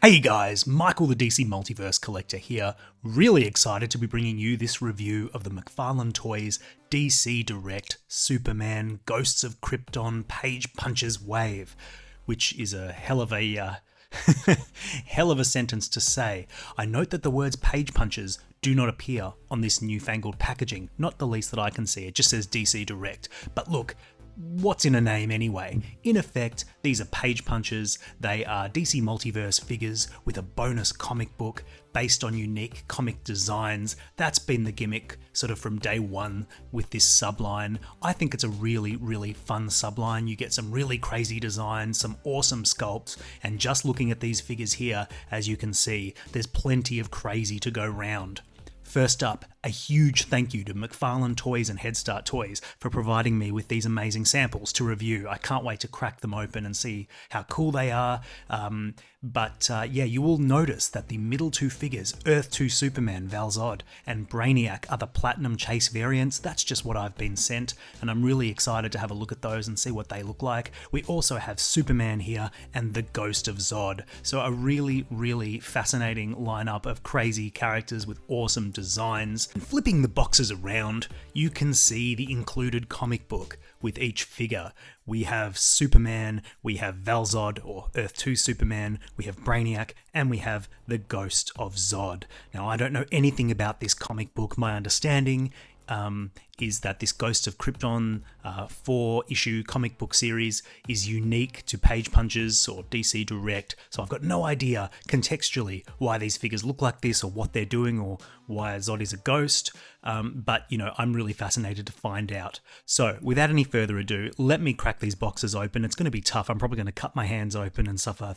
Hey guys, Michael the DC Multiverse Collector here, really excited to be bringing you this review of the McFarlane Toys DC Direct Superman Ghosts of Krypton Page Punches Wave, which is a hell of a sentence to say. I note that the words page punches do not appear on this newfangled packaging, not the least that I can see. It just says DC Direct. But look, what's in a name anyway? In effect, these are page punches. They are DC Multiverse figures with a bonus comic book based on unique comic designs. That's been the gimmick sort of from day one with this subline. I think it's a really, really fun subline. You get some really crazy designs, some awesome sculpts, and just looking at these figures here, as you can see, there's plenty of crazy to go round. First up, a huge thank you to McFarlane Toys and Head Start Toys for providing me with these amazing samples to review. I can't wait to crack them open and see how cool they are. Yeah, you will notice that the middle two figures, Earth 2 Superman Valod and Brainiac, are the Platinum Chase variants. That's just what I've been sent, and I'm really excited to have a look at those and see what they look like. We also have Superman here and the Ghost of Zod. So a really, really fascinating lineup of crazy characters with awesome designs. And flipping the boxes around, you can see the included comic book with each figure. We have Superman, we have Valod or Earth 2 Superman, we have Brainiac, and we have the Ghost of Zod. Now, I don't know anything about this comic book. My understanding is that this Ghost of Krypton 4-issue comic book series is unique to Page Punches or DC Direct, so I've got no idea contextually why these figures look like this or what they're doing or why Zod is a ghost, but you know, I'm really fascinated to find out. So without any further ado, let me crack these boxes open. It's going to be tough. I'm probably going to cut my hands open and suffer,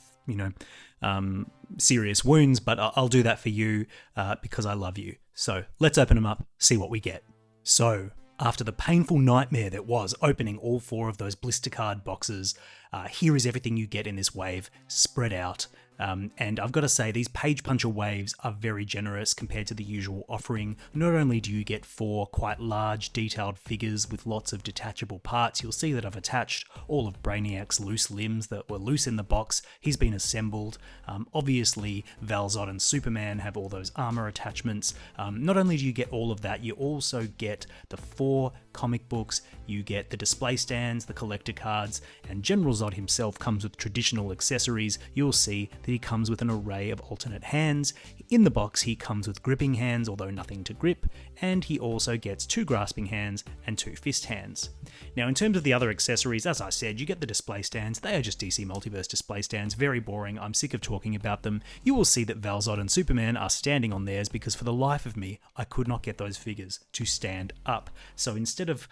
serious wounds, but I'll do that for you because I love you. So let's open them up, see what we get. So, after the painful nightmare that was opening all 4 of those blister card boxes, here is everything you get in this wave, spread out. And I've got to say, these Page Puncher waves are very generous compared to the usual offering. Not only do you get 4 quite large detailed figures with lots of detachable parts, you'll see that I've attached all of Brainiac's loose limbs that were loose in the box. He's been assembled. Obviously, Valod and Superman have all those armor attachments. Not only do you get all of that, you also get the 4 comic books, you get the display stands, the collector cards, and General Zod himself comes with traditional accessories. You'll see that he comes with an array of alternate hands. In the box, he comes with gripping hands, although nothing to grip, and he also gets 2 grasping hands and 2 fist hands. Now, in terms of the other accessories, as I said, you get the display stands. They are just DC Multiverse display stands, very boring. I'm sick of talking about them. You will see that Valod and Superman are standing on theirs because for the life of me, I could not get those figures to stand up. So instead of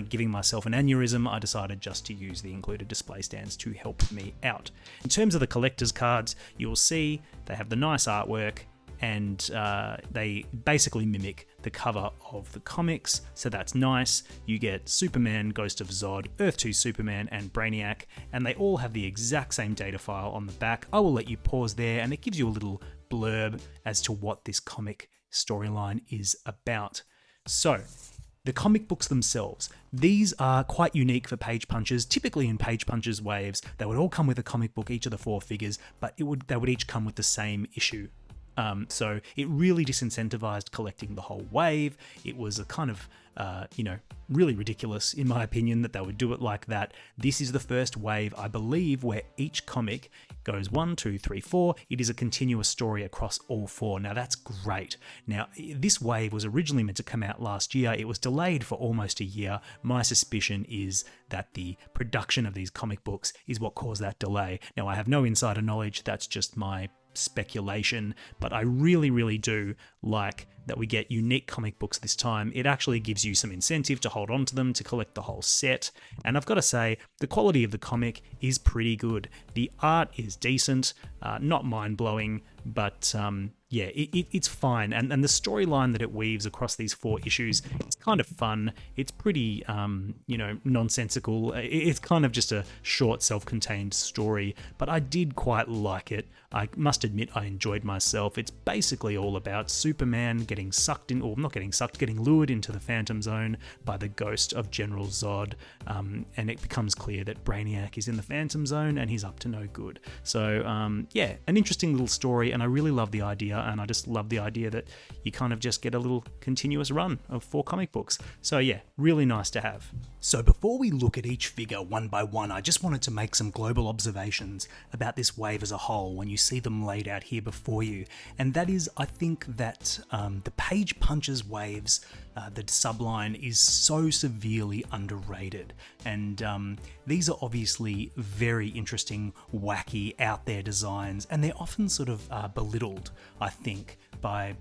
giving myself an aneurysm, I decided just to use the included display stands to help me out. In terms of the collector's cards, you'll see they have the nice artwork, and they basically mimic the cover of the comics, so that's nice. You get Superman, Ghost of Zod, Earth 2 Superman, and Brainiac, and they all have the exact same data file on the back. I will let you pause there, and it gives you a little blurb as to what this comic storyline is about. So, the comic books themselves, these are quite unique for Page Punchers. Typically in Page Punchers waves, they would all come with a comic book, each of the 4 figures, but they would each come with the same issue. So it really disincentivized collecting the whole wave. It was a kind of, really ridiculous, in my opinion, that they would do it like that. This is the first wave, I believe, where each comic goes 1, 2, 3, 4. It is a continuous story across all 4. Now, that's great. Now, this wave was originally meant to come out last year. It was delayed for almost a year. My suspicion is that the production of these comic books is what caused that delay. Now, I have no insider knowledge. That's just my speculation, but I really, really do like that we get unique comic books this time. It actually gives you some incentive to hold on to them, to collect the whole set. And I've got to say, the quality of the comic is pretty good. The art is decent, not mind-blowing, but yeah, it's fine. And the storyline that it weaves across these 4 issues, it's kind of fun. It's pretty, nonsensical. It's kind of just a short, self-contained story, but I did quite like it. I must admit I enjoyed myself. It's basically all about Superman getting getting sucked in, or not getting sucked, getting lured into the Phantom Zone by the ghost of General Zod, and it becomes clear that Brainiac is in the Phantom Zone and he's up to no good. So yeah, an interesting little story, and I really love the idea, and I just love the idea that you kind of just get a little continuous run of 4 comic books. So yeah, really nice to have. So before we look at each figure one by one, I just wanted to make some global observations about this wave as a whole when you see them laid out here before you. And that is, I think that the Page Punches waves, the subline, is so severely underrated. And these are obviously very interesting, wacky, out there designs, and they're often sort of belittled, I think, by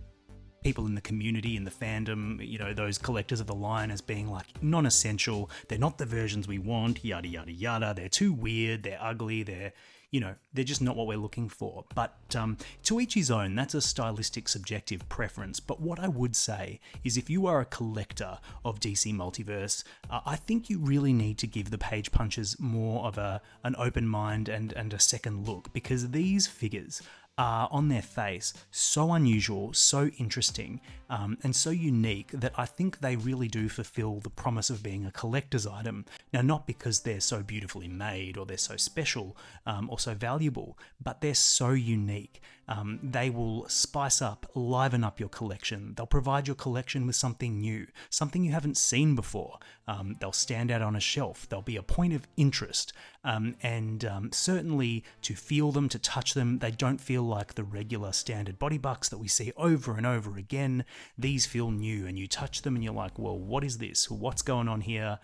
people in the community, in the fandom, you know, those collectors of the line, as being like non-essential. They're not the versions we want, yada yada yada. They're too weird, they're ugly, they're just not what we're looking for. But to each his own, that's a stylistic subjective preference. But what I would say is, if you are a collector of DC Multiverse, I think you really need to give the Page Punches more of an open mind and a second look, because these figures are, on their face, so unusual, so interesting, and so unique that I think they really do fulfill the promise of being a collector's item. Now, not because they're so beautifully made or they're so special or so valuable, but they're so unique. They will spice up, liven up your collection. They'll provide your collection with something new, something you haven't seen before. They'll stand out on a shelf. They'll be a point of interest. And certainly to feel them, to touch them, they don't feel like the regular standard body bucks that we see over and over again. These feel new, and you touch them and you're like, well, what is this? What's going on here?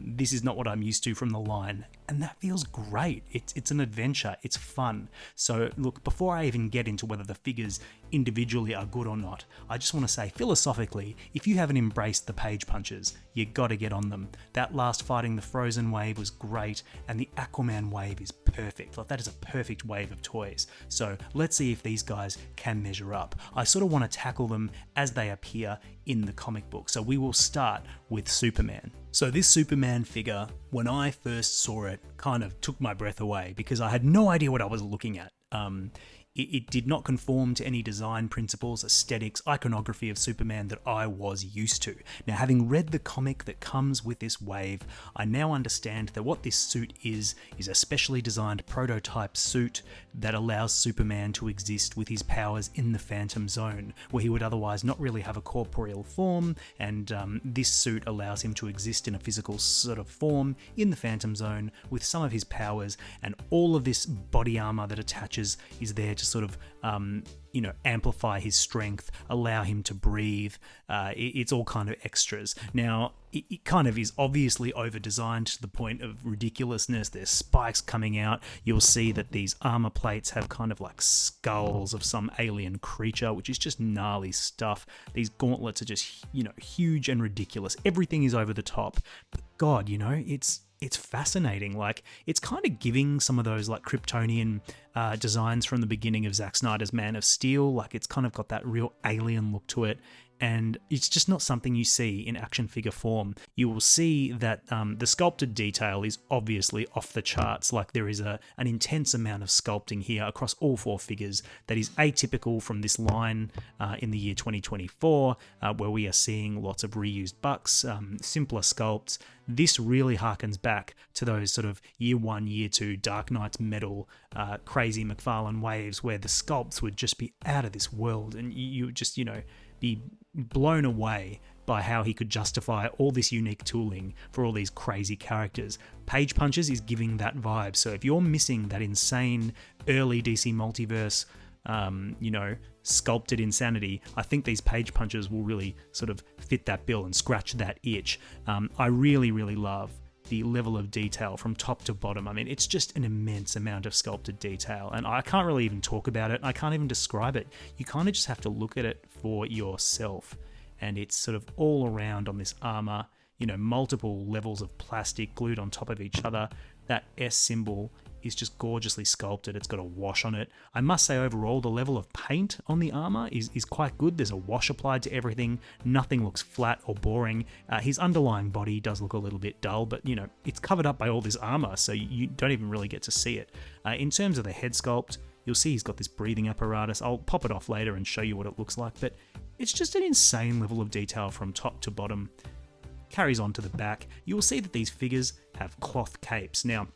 This is not what I'm used to from the line. And that feels great. It's an adventure. It's fun. So look, before I even get into whether the figures individually are good or not, I just want to say, philosophically, if you haven't embraced the Page Punches, you gotta get on them. That last fighting the Frozen wave was great, and the Aquaman wave is perfect. Like, that is a perfect wave of toys. So let's see if these guys can measure up. I sort of want to tackle them as they appear in the comic book. So we will start with Superman. So this Superman figure, when I first saw it, kind of took my breath away, because I had no idea what I was looking at. It did not conform to any design principles, aesthetics, iconography of Superman that I was used to. Now, having read the comic that comes with this wave, I now understand that what this suit is a specially designed prototype suit that allows Superman to exist with his powers in the Phantom Zone, where he would otherwise not really have a corporeal form, and this suit allows him to exist in a physical sort of form in the Phantom Zone with some of his powers, and all of this body armor that attaches is there to sort of amplify his strength, allow him to breathe. It's all kind of extras. Now, it kind of is obviously over-designed to the point of ridiculousness. There's spikes coming out. You'll see that these armor plates have kind of like skulls of some alien creature, which is just gnarly stuff. These gauntlets are just, huge and ridiculous. Everything is over the top. But God, it's fascinating. Like, it's kind of giving some of those like Kryptonian designs from the beginning of Zack Snyder's Man of Steel. Like, it's kind of got that real alien look to it. And it's just not something you see in action figure form. You will see that the sculpted detail is obviously off the charts. Like, there is an intense amount of sculpting here across all 4 figures that is atypical from this line in the year 2024, where we are seeing lots of reused bucks, simpler sculpts. This really harkens back to those sort of year 1, year 2 Dark Knight's Metal, crazy McFarlane waves, where the sculpts would just be out of this world, and you would just, be blown away by how he could justify all this unique tooling for all these crazy characters. Page Punches is giving that vibe. So if you're missing that insane early DC Multiverse, sculpted insanity, I think these Page Punches will really sort of fit that bill and scratch that itch. I really, really love the level of detail from top to bottom. I mean, it's just an immense amount of sculpted detail, and I can't really even talk about it. I can't even describe it. You kind of just have to look at it for yourself, and it's sort of all around on this armor, multiple levels of plastic glued on top of each other. That S symbol is just gorgeously sculpted. It's got a wash on it. I must say, overall, the level of paint on the armor is quite good. There's a wash applied to everything. Nothing looks flat or boring. His underlying body does look a little bit dull, but it's covered up by all this armor, so you don't even really get to see it. In terms of the head sculpt, you'll see he's got this breathing apparatus. I'll pop it off later and show you what it looks like, but It's just an insane level of detail from top to bottom. Carries on to the back. You will see that these figures have cloth capes. Now,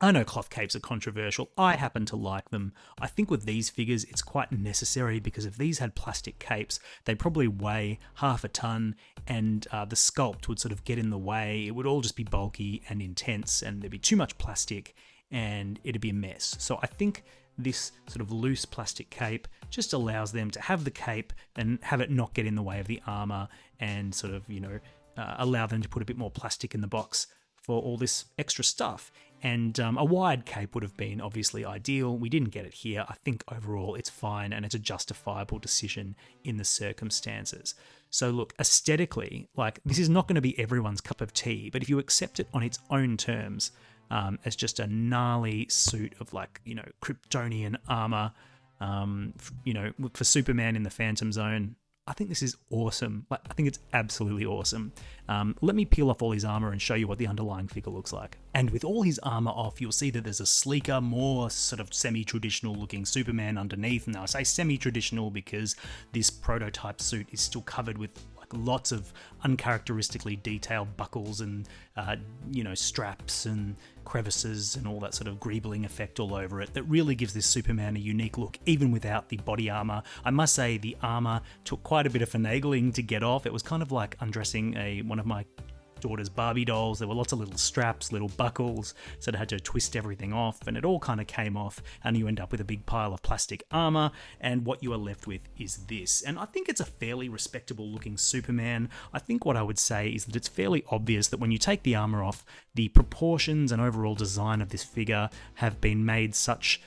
I know cloth capes are controversial. I happen to like them. I think with these figures, it's quite necessary because if these had plastic capes, they'd probably weigh half a ton and the sculpt would sort of get in the way. It would all just be bulky and intense and there'd be too much plastic and it'd be a mess. So I think this sort of loose plastic cape just allows them to have the cape and have it not get in the way of the armor and sort of, allow them to put a bit more plastic in the box for all this extra stuff. And a wide cape would have been obviously ideal. We didn't get it here. I think overall it's fine and it's a justifiable decision in the circumstances. So look, aesthetically, like this is not going to be everyone's cup of tea, but if you accept it on its own terms, as just a gnarly suit of Kryptonian armor, for Superman in the Phantom Zone, I think this is awesome. I think it's absolutely awesome. Let me peel off all his armor and show you what the underlying figure looks like. And with all his armor off, you'll see that there's a sleeker, more sort of semi-traditional looking Superman underneath. Now I say semi-traditional because this prototype suit is still covered with lots of uncharacteristically detailed buckles and straps and crevices and all that sort of greebling effect all over it that really gives this Superman a unique look even without the body armor. I must say the armor took quite a bit of finagling to get off. It was kind of like undressing one of my daughter's Barbie dolls. There were lots of little straps, little buckles, so I had to twist everything off and it all kind of came off and you end up with a big pile of plastic armor and what you are left with is this. And I think it's a fairly respectable looking Superman. I think what I would say is that it's fairly obvious that when you take the armor off, the proportions and overall design of this figure have been made such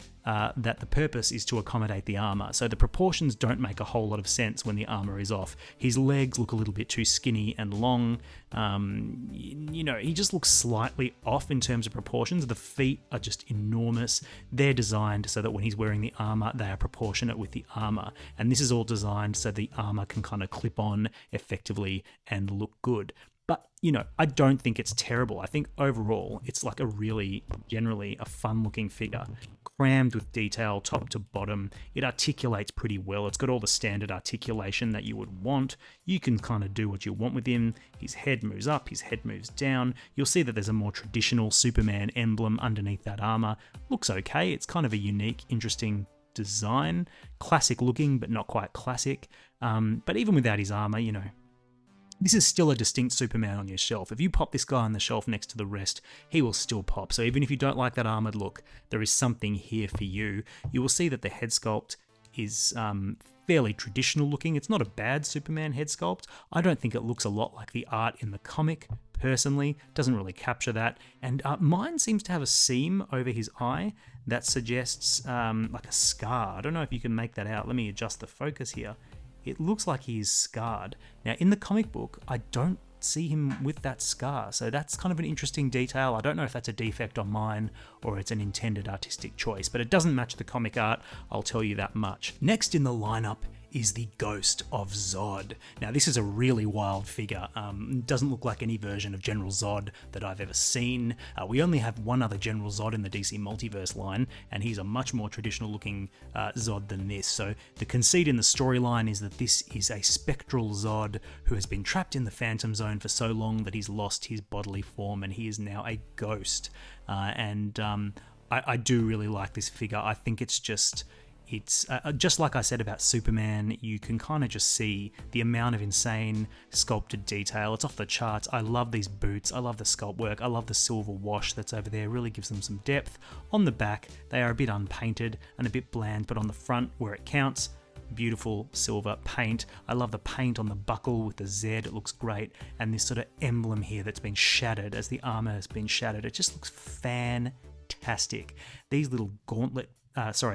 that the purpose is to accommodate the armor. So the proportions don't make a whole lot of sense when the armor is off. His legs look a little bit too skinny and long. He just looks slightly off in terms of proportions. The feet are just enormous. They're designed so that when he's wearing the armor, they are proportionate with the armor. And this is all designed so the armor can kind of clip on effectively and look good. But, I don't think it's terrible. I think overall, it's like generally a fun looking figure, crammed with detail top to bottom. It articulates pretty well. It's got all the standard articulation that you would want. You can kind of do what you want with him. His head moves up, his head moves down. You'll see that there's a more traditional Superman emblem underneath that armor. Looks okay. It's kind of a unique, interesting design. Classic looking, but not quite classic. But even without his armor, this is still a distinct Superman on your shelf. If you pop this guy on the shelf next to the rest, he will still pop. So even if you don't like that armored look, there is something here for you. You will see that the head sculpt is fairly traditional looking. It's not a bad Superman head sculpt. I don't think it looks a lot like the art in the comic, personally. Doesn't really capture that. And mine seems to have a seam over his eye that suggests like a scar. I don't know if you can make that out. Let me adjust the focus here. It looks like he is scarred. Now, in the comic book, I don't see him with that scar, so that's kind of an interesting detail. I don't know if that's a defect on mine or it's an intended artistic choice, but it doesn't match the comic art, I'll tell you that much. Next in the lineup is the Ghost of Zod. Now, this is a really wild figure. Doesn't look like any version of General Zod that I've ever seen. We only have one other General Zod in the DC Multiverse line, and he's a much more traditional looking Zod than this. So the conceit in the storyline is that this is a spectral Zod who has been trapped in the Phantom Zone for so long that he's lost his bodily form and he is now a ghost. I do really like this figure. I think it's just like I said about Superman, you can kind of just see the amount of insane sculpted detail. It's off the charts. I love these boots. I love the sculpt work. I love the silver wash that's over there. It really gives them some depth. On the back, they are a bit unpainted and a bit bland, but on the front, where it counts, beautiful silver paint. I love the paint on the buckle with the Z. It looks great. And this sort of emblem here that's been shattered as the armor has been shattered. It just looks fantastic. These little gauntlet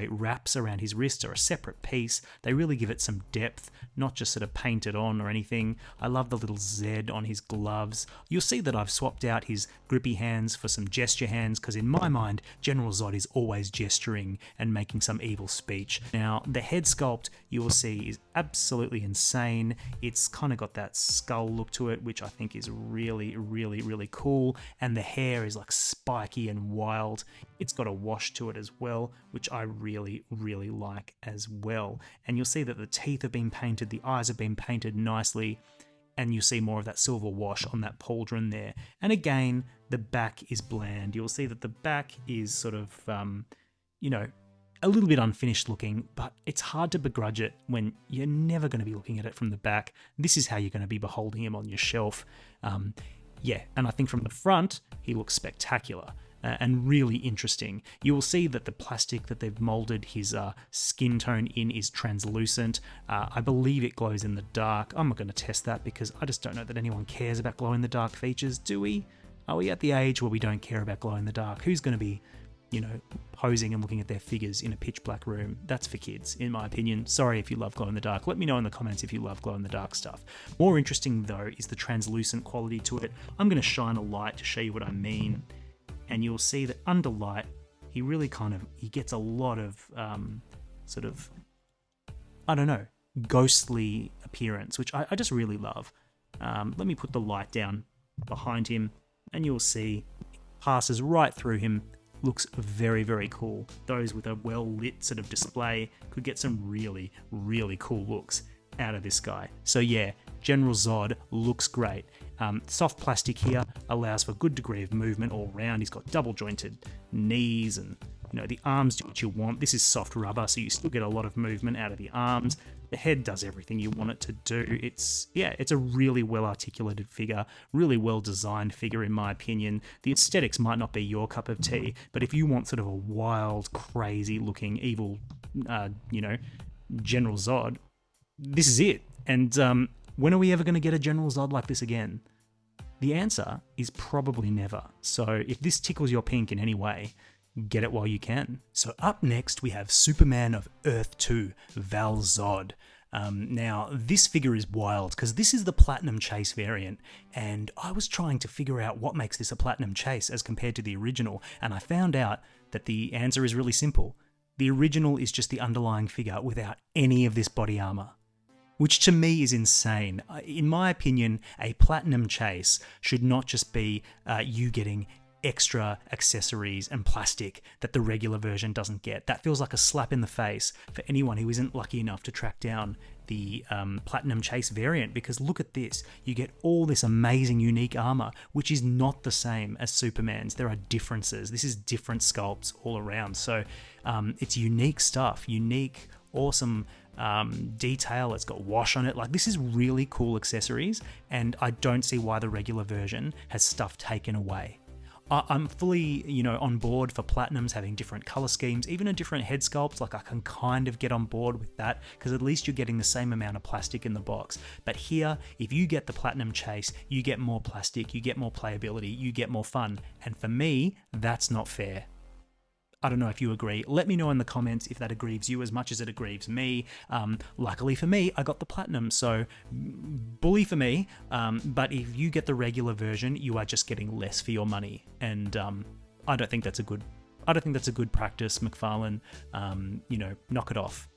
wraps around his wrist are a separate piece. They really give it some depth, not just sort of painted on or anything. I love the little Z on his gloves. You'll see that I've swapped out his grippy hands for some gesture hands because in my mind, General Zod is always gesturing and making some evil speech. Now, the head sculpt you will see is absolutely insane. It's kind of got that skull look to it, which I think is really, really, really cool. And the hair is like spiky and wild. It's got a wash to it as well, which which I really, really like as well. And you'll see that the teeth have been painted, the eyes have been painted nicely, and you see more of that silver wash on that pauldron there. And again, the back is bland. You'll see that the back is sort of, a little bbit unfinished looking, but it's hard to begrudge it when you're never going to be looking at it from the back. This is how you're going to be beholding him on your shelf. And I think from the front, he looks spectacular. And really interesting. You will see that the plastic that they've molded his skin tone in is translucent. I believe it glows in the dark. I'm not going to test that because I just don't know that anyone cares about glow in the dark features, do we? Are we at the age where we don't care about glow in the dark? Who's going to be, posing and looking at their figures in a pitch black room? That's for kids, in my opinion. Sorry if you love glow in the dark. Let me know in the comments if you love glow in the dark stuff. More interesting though is the translucent quality to it. I'm going to shine a light to show you what I mean. And you'll see that under light, he really he gets a lot of ghostly appearance, which I just really love. Let me put the light down behind him and you'll see passes right through him. Looks very, very cool. Those with a well-lit sort of display could get some really, really cool looks out of this guy. So yeah, General Zod looks great. Soft plastic here allows for a good degree of movement all around. He's got double jointed knees and the arms do what you want. This is soft rubber, so you still get a lot of movement out of the arms. The head does everything you want it to do. It's a really well articulated figure, really well designed figure in my opinion. The aesthetics might not be your cup of tea, but if you want sort of a wild, crazy looking evil, General Zod, this is it. And when are we ever going to get a General Zod like this again? The answer is probably never. So if this tickles your pink in any way, get it while you can. So up next we have Superman of Earth 2, Valod. Now this figure is wild because this is the Platinum Chase variant, and I was trying to figure out what makes this a Platinum Chase as compared to the original, and I found out that the answer is really simple. The original is just the underlying figure without any of this body armor, which to me is insane. In my opinion, a Platinum Chase should not just be you getting extra accessories and plastic that the regular version doesn't get. That feels like a slap in the face for anyone who isn't lucky enough to track down the Platinum Chase variant, because look at this. You get all this amazing unique armor, which is not the same as Superman's. There are differences. This is different sculpts all around. So it's unique stuff, unique, awesome detail. It's got wash on it. Like, this is really cool accessories, and I don't see why the regular version has stuff taken away. I'm fully, on board for Platinums having different color schemes, even a different head sculpt. Like, I can kind of get on board with that because at least you're getting the same amount of plastic in the box. But here, if you get the Platinum Chase, you get more plastic, you get more playability, you get more fun. And for me, that's not fair. I don't know if you agree. Let me know in the comments if that aggrieves you as much as it aggrieves me. Luckily for me, I got the Platinum, so bully for me. But if you get the regular version, you are just getting less for your money, and I don't think that's a good practice, McFarlane. Knock it off,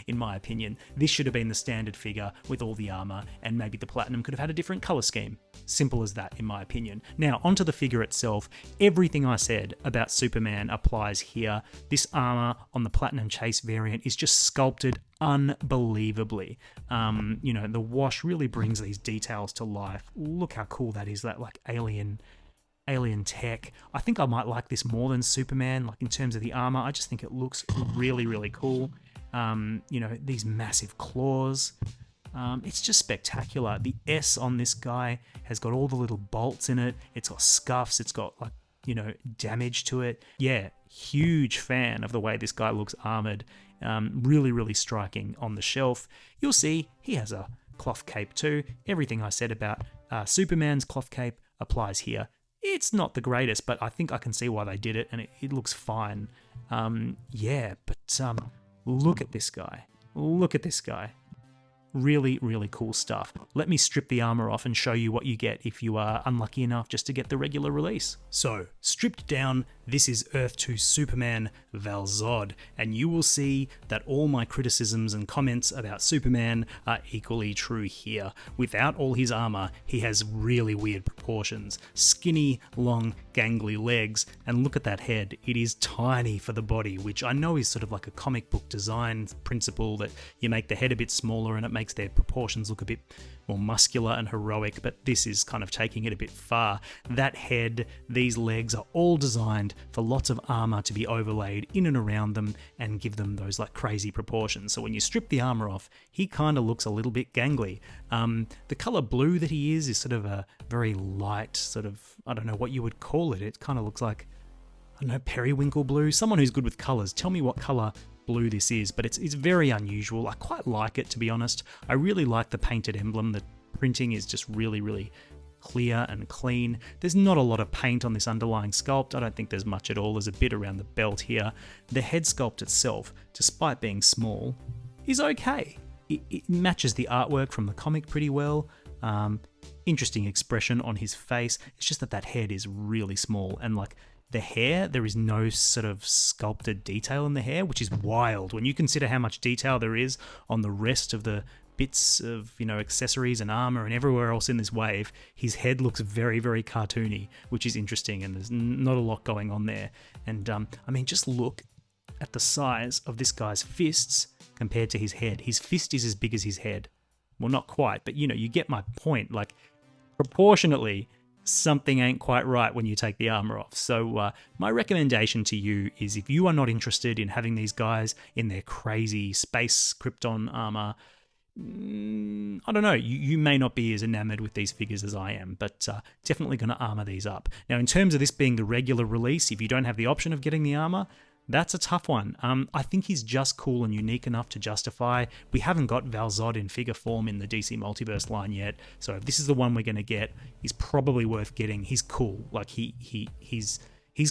in my opinion. This should have been the standard figure with all the armor, and maybe the Platinum could have had a different color scheme. Simple as that, in my opinion. Now, onto the figure itself. Everything I said about Superman applies here. This armor on the Platinum Chase variant is just sculpted unbelievably. The wash really brings these details to life. Look how cool that is, that like alien tech. I think I might like this more than Superman, like in terms of the armor. I just think it looks really, really cool. These massive claws. It's just spectacular. The S on this guy has got all the little bolts in it. It's got scuffs. It's got damage to it. Yeah, huge fan of the way this guy looks armored. Really, really striking on the shelf. You'll see he has a cloth cape too. Everything I said about Superman's cloth cape applies here. It's not the greatest, but I think I can see why they did it, and it looks fine. Look at this guy. Look at this guy. Really, really cool stuff. Let me strip the armor off and show you what you get if you are unlucky enough just to get the regular release. So, stripped down, this is Earth 2 Superman Valod, and you will see that all my criticisms and comments about Superman are equally true here. Without all his armor, he has really weird proportions. Skinny, long, gangly legs, and look at that head. It is tiny for the body, which I know is sort of like a comic book design principle, that you make the head a bit smaller and it makes their proportions look a bit more muscular and heroic, but this is kind of taking it a bit far. That head, these legs are all designed for lots of armor to be overlaid in and around them and give them those like crazy proportions. So when you strip the armor off, he kind of looks a little bit gangly. The color blue that he is sort of a very light sort of, I don't know what you would call it. It kind of looks like, I don't know, periwinkle blue. Someone who's good with colors, tell me what color blue this is, but it's very unusual. I quite like it, to be honest. I really like the painted emblem. The printing is just really, really clear and clean. There's not a lot of paint on this underlying sculpt. I don't think there's much at all. There's a bit around the belt here. The head sculpt itself, despite being small, is okay. It matches the artwork from the comic pretty well. Interesting expression on his face. It's just that head is really small, and like the hair, there is no sort of sculpted detail in the hair, which is wild when you consider how much detail there is on the rest of the bits of, you know, accessories and armor and everywhere else in this wave. His head looks very, very cartoony, which is interesting, and there's not a lot going on there. And I mean, just look at the size of this guy's fists compared to his head. His fist is as big as his head. Well, not quite, but you know, you get my point. Like, proportionately, something ain't quite right when you take the armor off. So my recommendation to you is, if you are not interested in having these guys in their crazy space Krypton armor, I don't know, you may not be as enamored with these figures as I am, but definitely going to armor these up. Now, in terms of this being the regular release, if you don't have the option of getting the armor, that's a tough one. I think he's just cool and unique enough to justify. We haven't got Valod in figure form in the DC Multiverse line yet, so if this is the one we're going to get, he's probably worth getting. He's cool. Like, he's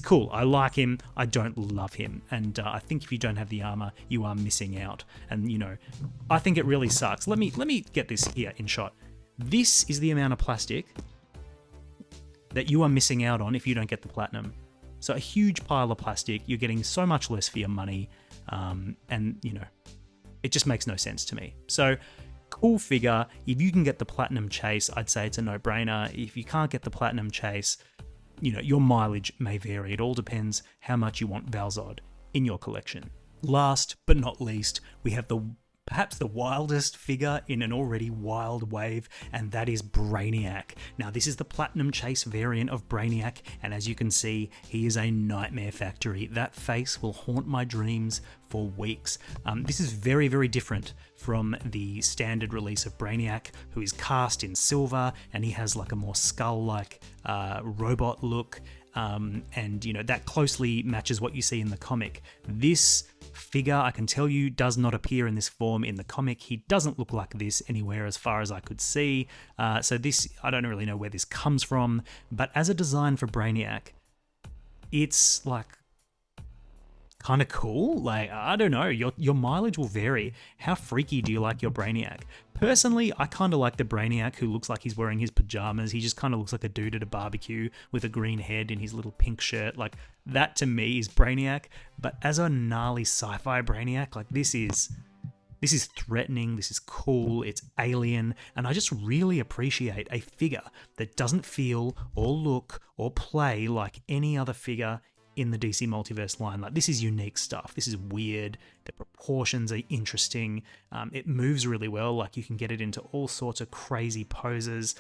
cool. I like him. I don't love him. And I think if you don't have the armor, you are missing out. And, you know, I think it really sucks. Let me get this here in shot. This is the amount of plastic that you are missing out on if you don't get the platinum. So a huge pile of plastic, you're getting so much less for your money, and, you know, it just makes no sense to me. So, cool figure. If you can get the platinum chase, I'd say it's a no-brainer. If you can't get the platinum chase, you know, your mileage may vary. It all depends how much you want Valod in your collection. Last but not least, we have perhaps the wildest figure in an already wild wave, and that is Brainiac. Now, this is the Platinum Chase variant of Brainiac, and as you can see, he is a nightmare factory. That face will haunt my dreams for weeks. This is very, very different from the standard release of Brainiac, who is cast in silver, and he has like a more skull-like robot look. And, you know, that closely matches what you see in the comic. This figure, I can tell you, does not appear in this form in the comic. He doesn't look like this anywhere as far as I could see. So this, I don't really know where this comes from, but as a design for Brainiac, it's like kind of cool. Like, I don't know, your mileage will vary. How freaky do you like your Brainiac? Personally, I kind of like the Brainiac who looks like he's wearing his pajamas. He just kind of looks like a dude at a barbecue with a green head in his little pink shirt. Like, that to me is Brainiac. But as a gnarly sci-fi Brainiac, like, this is threatening, this is cool, it's alien, and I just really appreciate a figure that doesn't feel or look or play like any other figure in the DC Multiverse line. Like, this is unique stuff. This is weird. The proportions are interesting. It moves really well. Like, you can get it into all sorts of crazy poses.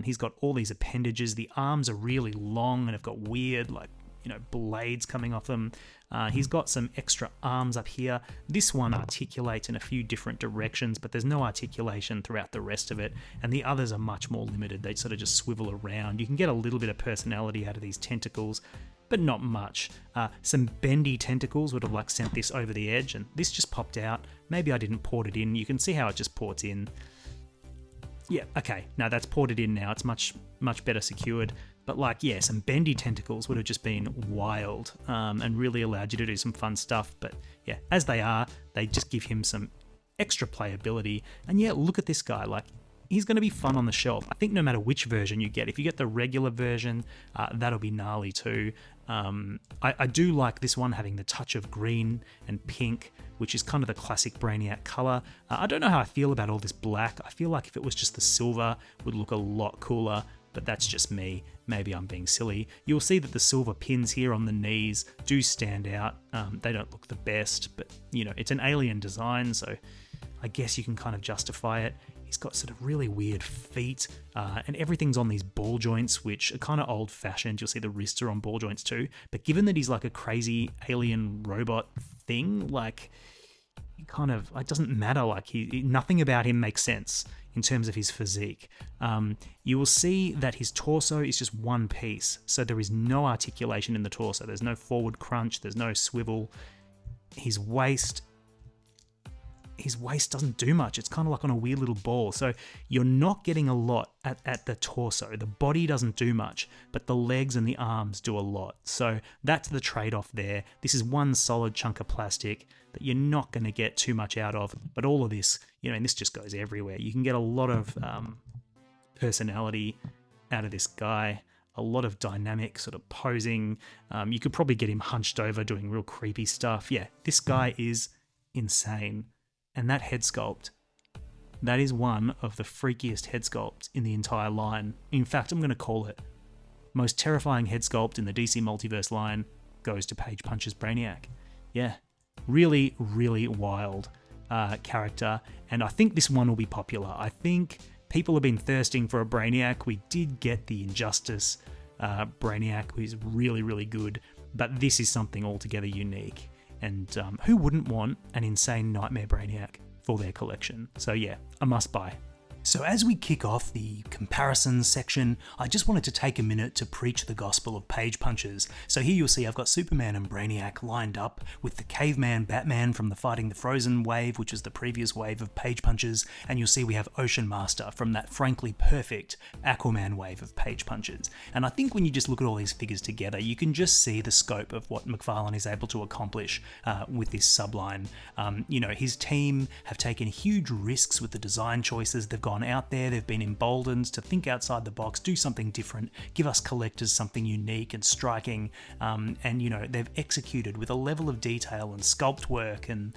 He's got all these appendages. The arms are really long and have got weird, like, you know, blades coming off them. He's got some extra arms up here. This one articulates in a few different directions, but there's no articulation throughout the rest of it. And the others are much more limited. They sort of just swivel around. You can get a little bit of personality out of these tentacles, but not much. Some bendy tentacles would have like sent this over the edge, and this just popped out. Maybe I didn't port it in. You can see how it just ports in. Yeah, okay, now that's ported in now. It's much better secured. But like, yeah, some bendy tentacles would have just been wild, and really allowed you to do some fun stuff. But yeah, as they are, they just give him some extra playability. And yeah, look at this guy. Like, he's going to be fun on the shelf. I think no matter which version you get, if you get the regular version, that'll be gnarly too. I do like this one having the touch of green and pink, which is kind of the classic Brainiac color. I don't know how I feel about all this black. I feel like if it was just the silver, it would look a lot cooler. but that's just me. Maybe I'm being silly. You'll see that the silver pins here on the knees do stand out. They don't look the best, but it's an alien design, so I guess you can kind of justify it. He's got sort of really weird feet, and everything's on these ball joints, which are kind of old-fashioned. You'll see the wrists are on ball joints too. But given that he's like a crazy alien robot thing, like, it doesn't matter. Like, nothing about him makes sense in terms of his physique. You will see that his torso is just one piece, so there is no articulation in the torso. There's no forward crunch. There's no swivel. His waist doesn't do much. It's kind of like on a weird little ball. So you're not getting a lot at the torso. The body doesn't do much, but the legs and the arms do a lot. So that's the trade-off there. This is one solid chunk of plastic that you're not going to get too much out of. But all of this, and this just goes everywhere. You can get a lot of personality out of this guy. A lot of dynamic sort of posing. You could probably get him hunched over doing real creepy stuff. Yeah, this guy is insane. And that head sculpt, that is one of the freakiest head sculpts in the entire line. In fact, I'm going to call it most terrifying head sculpt in the DC Multiverse line goes to Page Puncher's Brainiac. Yeah, really, really wild character. And I think this one will be popular. I think people have been thirsting for a Brainiac. We did get the Injustice Brainiac, who's really, really good. But this is something altogether unique. And who wouldn't want an insane Nightmare Brainiac for their collection? So yeah, a must buy. So as we kick off the comparisons section, I just wanted to take a minute to preach the gospel of page punches. So here you'll see I've got Superman and Brainiac lined up with the caveman Batman from the Fighting the Frozen wave, which is the previous wave of page punches, and you'll see we have Ocean Master from that frankly perfect Aquaman wave of page punches. And I think when you just look at all these figures together, you can just see the scope of what McFarlane is able to accomplish with this subline. His team have taken huge risks with the design choices. They've gone out there, they've been emboldened to think outside the box, do something different, give us collectors something unique and striking, and they've executed with a level of detail and sculpt work and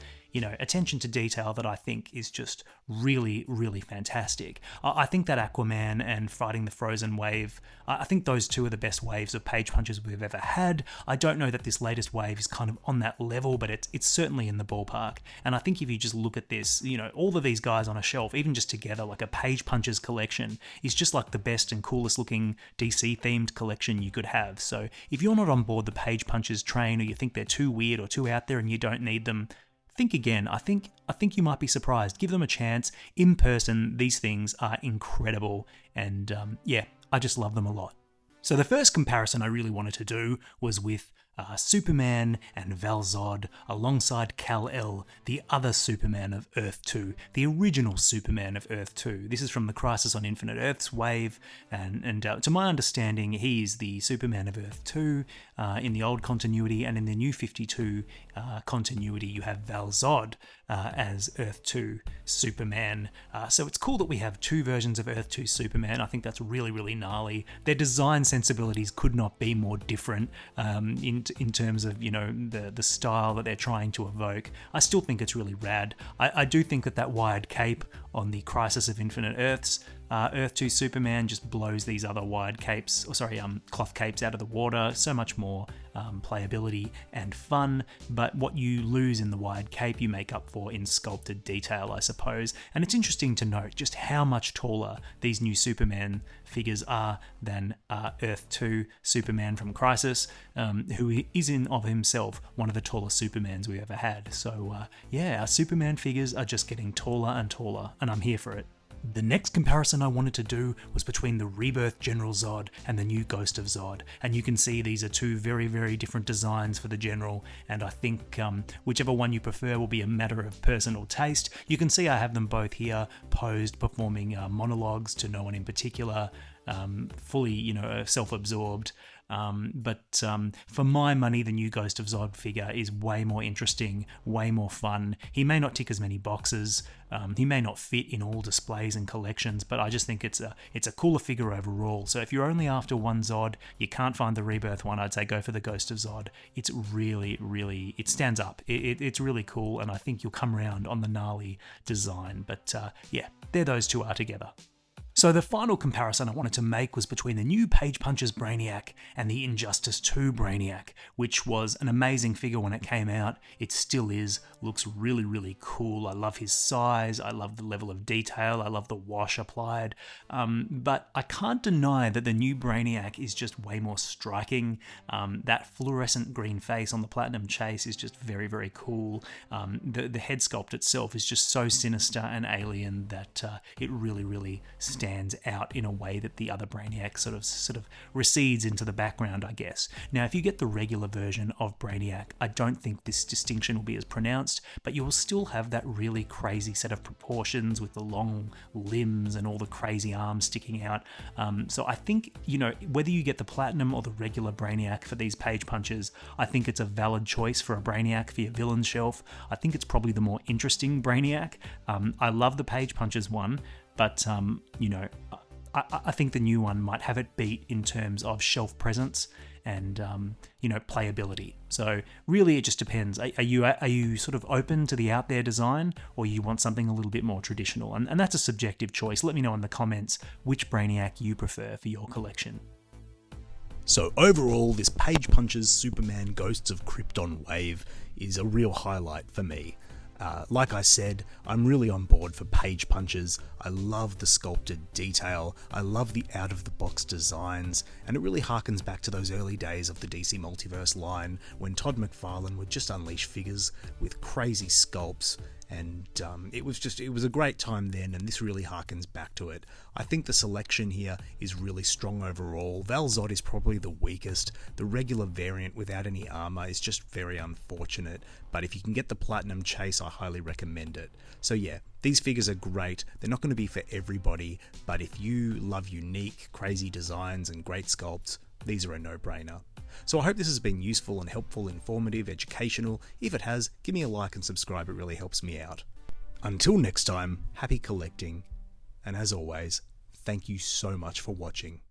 attention to detail that I think is just really, really fantastic. I think that Aquaman and Fighting the Frozen wave, I think those two are the best waves of page punches we've ever had. I don't know that this latest wave is kind of on that level, but it's certainly in the ballpark. And I think if you just look at this, all of these guys on a shelf, even just together, like a page punches collection, is just like the best and coolest looking DC themed collection you could have. So if you're not on board the page punches train, or you think they're too weird or too out there and you don't need them, think again. I think you might be surprised. Give them a chance. In person, these things are incredible, and I just love them a lot. So the first comparison I really wanted to do was with Superman and Valod alongside Kal-El, the other Superman of Earth 2, the original Superman of Earth 2. This is from the Crisis on Infinite Earths wave, and to my understanding, he's the Superman of Earth 2 in the old continuity, and in the New 52 continuity, you have Valod as Earth 2 Superman. So it's cool that we have two versions of Earth 2 Superman. I think that's really, really gnarly. Their design sensibilities could not be more different in terms of the style that they're trying to evoke. I still think it's really rad. I do think that wired cape on the Crisis of Infinite Earths Earth 2 Superman just blows these other wide capes, cloth capes out of the water. So much more playability and fun, but what you lose in the wide cape you make up for in sculpted detail, I suppose. And it's interesting to note just how much taller these new Superman figures are than Earth 2 Superman from Crisis, who is in of himself one of the tallest Supermans we ever had. So our Superman figures are just getting taller and taller, and I'm here for it. The next comparison I wanted to do was between the Rebirth General Zod and the new Ghost of Zod, and you can see these are two very, very different designs for the General, and I think whichever one you prefer will be a matter of personal taste. You can see I have them both here, posed, performing monologues to no one in particular, fully, self-absorbed. But for my money, the new Ghost of Zod figure is way more interesting, way more fun. He may not tick as many boxes, he may not fit in all displays and collections, but I just think it's a cooler figure overall. So if you're only after one Zod, you can't find the Rebirth one, I'd say go for the Ghost of Zod. It's really, really, it stands up. It's really cool, and I think you'll come around on the gnarly design. But there those two are together. So the final comparison I wanted to make was between the new Page Punches Brainiac and the Injustice 2 Brainiac, which was an amazing figure when it came out. It still is, looks really, really cool. I love his size, I love the level of detail, I love the wash applied, but I can't deny that the new Brainiac is just way more striking. That fluorescent green face on the Platinum Chase is just very, very cool. The head sculpt itself is just so sinister and alien that it really, really stands out in a way that the other Brainiac sort of recedes into the background, I guess. Now, if you get the regular version of Brainiac, I don't think this distinction will be as pronounced, but you will still have that really crazy set of proportions with the long limbs and all the crazy arms sticking out. So I think, whether you get the Platinum or the regular Brainiac for these Page Punches, I think it's a valid choice for a Brainiac for your villain shelf. I think it's probably the more interesting Brainiac. I love the Page Punches one, but, I think the new one might have it beat in terms of shelf presence and, playability. So really it just depends. Are you sort of open to the out there design, or you want something a little bit more traditional? And that's a subjective choice. Let me know in the comments which Brainiac you prefer for your collection. So overall, this Page Punches Superman Ghosts of Krypton wave is a real highlight for me. Like I said, I'm really on board for Page Punches. I love the sculpted detail, I love the out-of-the-box designs, and it really harkens back to those early days of the DC Multiverse line when Todd McFarlane would just unleash figures with crazy sculpts, and it was a great time then, and this really harkens back to it. I think the selection here is really strong overall. Valod is probably the weakest. The regular variant without any armor is just very unfortunate, but if you can get the Platinum Chase, I highly recommend it. So yeah, these figures are great. They're not going to be for everybody, but if you love unique, crazy designs and great sculpts, these are a no-brainer. So I hope this has been useful and helpful, informative, educational. If it has, give me a like and subscribe, it really helps me out. Until next time, happy collecting, and as always, thank you so much for watching.